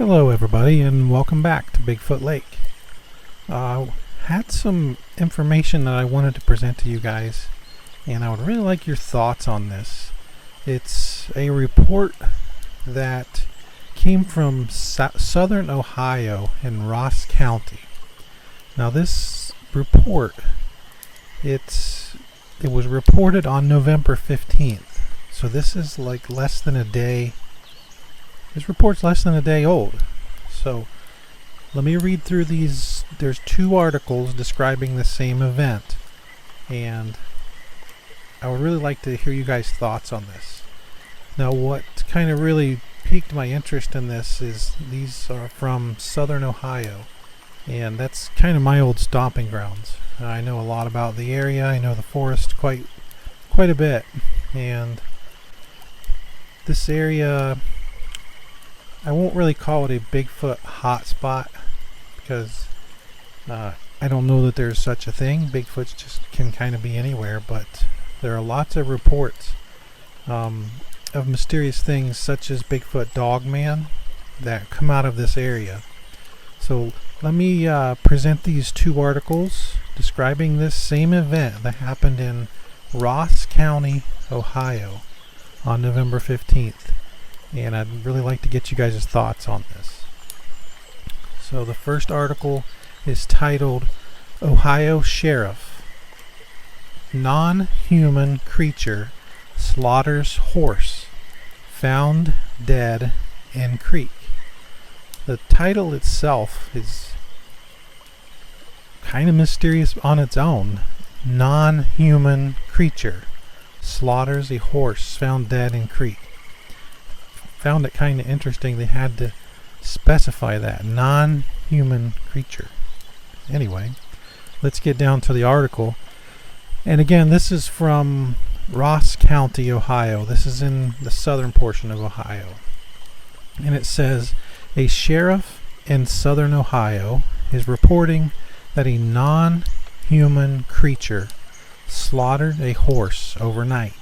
Hello everybody and welcome back to Bigfoot Lake. Had some information that I wanted to present to you guys, and I would really like your thoughts on this. It's a report that came from southern Ohio in Ross County. Now this report, it was reported on November 15th, so this is like less than a day. This report's less than a day old. So let me read through these. There's two articles describing the same event, and I would really like to hear you guys' thoughts on this. Now what kind of really piqued my interest in this is these are from southern Ohio, and that's kind of my old stomping grounds. I know a lot about the area. I know the forest quite a bit, and this area, I won't really call it a Bigfoot hotspot because I don't know that there's such a thing. Bigfoot just can kind of be anywhere, but there are lots of reports of mysterious things such as Bigfoot Dogman that come out of this area. So let me present these two articles describing this same event that happened in Ross County, Ohio on November 15th. And I'd really like to get you guys' thoughts on this. So the first article is titled Ohio Sheriff Non-Human Creature Slaughters Horse Found Dead in Creek. The title itself is kind of mysterious on its own. Non-human creature slaughters a horse found dead in creek. Found it kind of interesting they had to specify that non-human creature. Anyway, let's get down to the article. And again, this is from Ross County, Ohio. This is in the southern portion of Ohio. And it says, a sheriff in southern Ohio is reporting that a non-human creature slaughtered a horse overnight.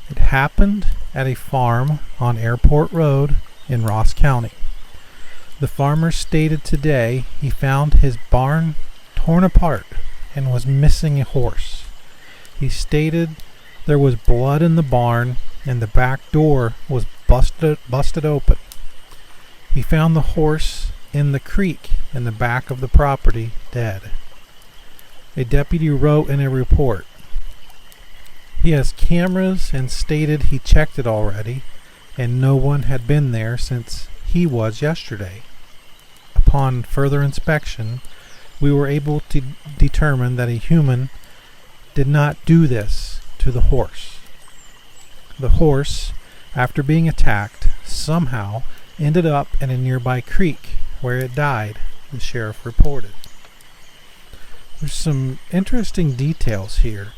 It happened at a farm on Airport Road in Ross County. The farmer stated today he found his barn torn apart and was missing a horse. He stated there was blood in the barn and the back door was busted open. He found the horse in the creek in the back of the property, dead. A deputy wrote in a report, he has cameras and stated he checked it already and no one had been there since he was yesterday. Upon further inspection, we were able to determine that a human did not do this to the horse. The horse, after being attacked, somehow ended up in a nearby creek where it died, the sheriff reported. There's some interesting details here.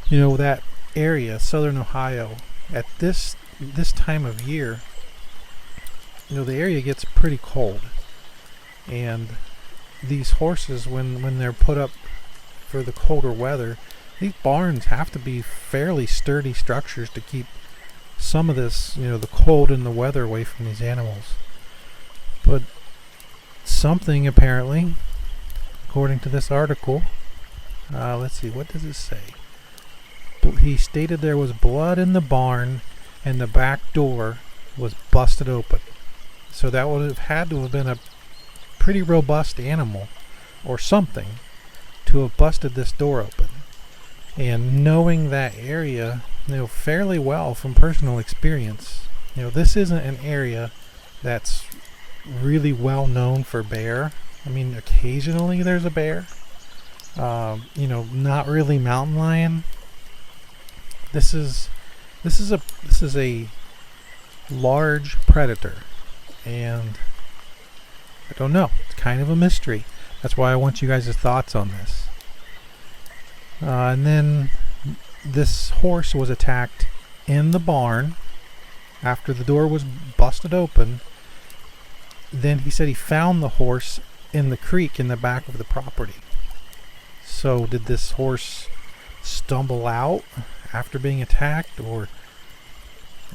You know, that area, southern Ohio, at this time of year, you know, the area gets pretty cold, and these horses, when they're put up for the colder weather, these barns have to be fairly sturdy structures to keep some of this, you know, the cold and the weather away from these animals. But something apparently, according to this article, let's see, what does it say? He stated there was blood in the barn and the back door was busted open. So that would have had to have been a pretty robust animal or something to have busted this door open. And knowing that area, you know, fairly well from personal experience, you know, this isn't an area that's really well known for bear. I mean, occasionally there's a bear. You know, not really mountain lion. This is a large predator, and I don't know. It's kind of a mystery. That's why I want you guys' thoughts on this. And then this horse was attacked in the barn after the door was busted open. Then he said he found the horse in the creek in the back of the property. So did this horse stumble out after being attacked, or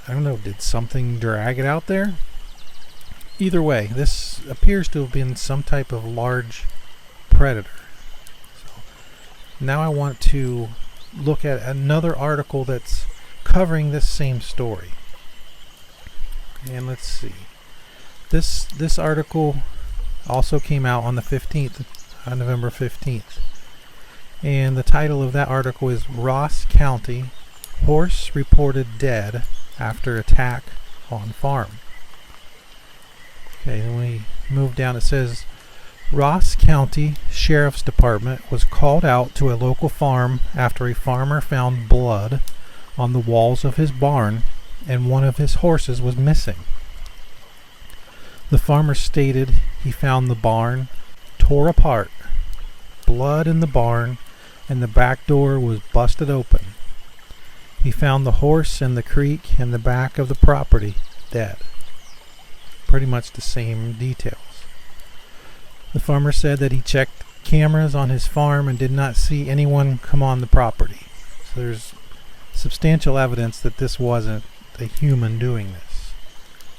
I don't know, did something drag it out there? either way, this appears to have been some type of large predator. So now I want to look at another article that's covering this same story. And let's see. This article also came out on the 15th, on November 15th. And the title of that article is Ross County Horse Reported Dead After Attack on Farm. Okay, then we move down. It says Ross County Sheriff's Department was called out to a local farm after a farmer found blood on the walls of his barn and one of his horses was missing. The farmer stated he found the barn tore apart, blood in the barn, and the back door was busted open. He found the horse in the creek in the back of the property, dead. Pretty much the same details. The farmer said that he checked cameras on his farm and did not see anyone come on the property. So there's substantial evidence that this wasn't a human doing this.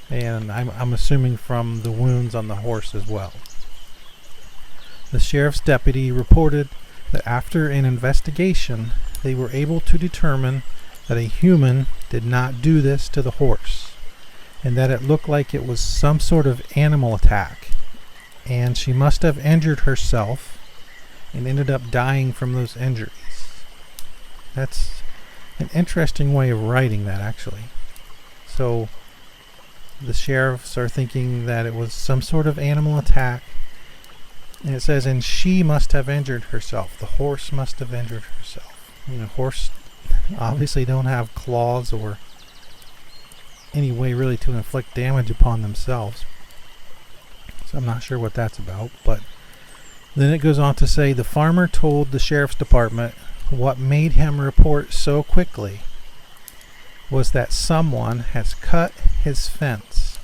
And I'm assuming from the wounds on the horse as well. The sheriff's deputy reported that after an investigation, they were able to determine that a human did not do this to the horse, and that it looked like it was some sort of animal attack, and she must have injured herself and ended up dying from those injuries. That's an interesting way of writing that, actually. So the sheriffs are thinking that it was some sort of animal attack, and it says, and she must have injured herself. The horse must have injured herself. You know, horse obviously don't have claws or any way really to inflict damage upon themselves. So I'm not sure what that's about. But then it goes on to say the farmer told the sheriff's department what made him report so quickly was that someone has cut his fence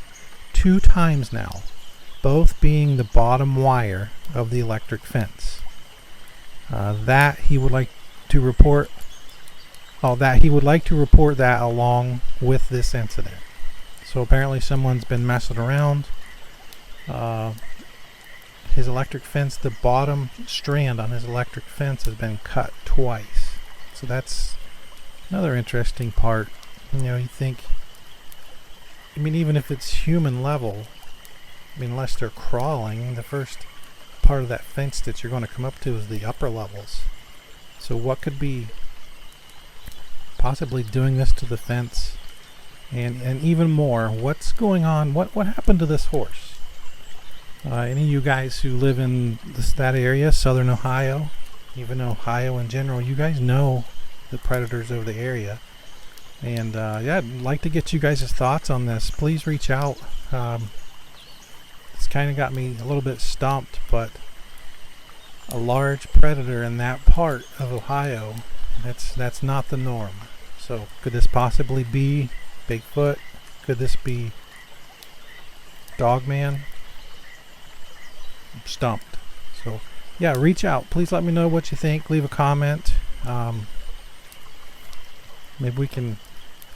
2 times now, both being the bottom wire of the electric fence. That he would like to report that along with this incident. So apparently someone's been messing around. His electric fence, the bottom strand on his electric fence has been cut twice. So that's another interesting part. You know, you think, I mean, even if it's human level, I mean, unless they're crawling, the first part of that fence that you're going to come up to is the upper levels. So what could be possibly doing this to the fence? And even more, what's going on? What happened to this horse? Any of you guys who live in that area, southern Ohio, even Ohio in general, you guys know the predators of the area. And yeah, I'd like to get you guys' thoughts on this. Please reach out. It's kind of got me a little bit stumped, but a large predator in that part of Ohio, that's not the norm. So could this possibly be Bigfoot? Could this be Dogman? I'm stumped. So yeah, reach out. Please let me know what you think. Leave a comment. Maybe we can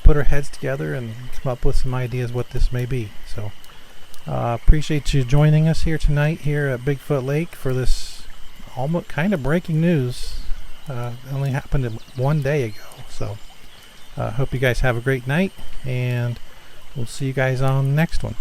put our heads together and come up with some ideas what this may be. So appreciate you joining us here tonight here at Bigfoot Lake for this almost kind of breaking news. It only happened 1 day ago. So hope you guys have a great night, and we'll see you guys on the next one.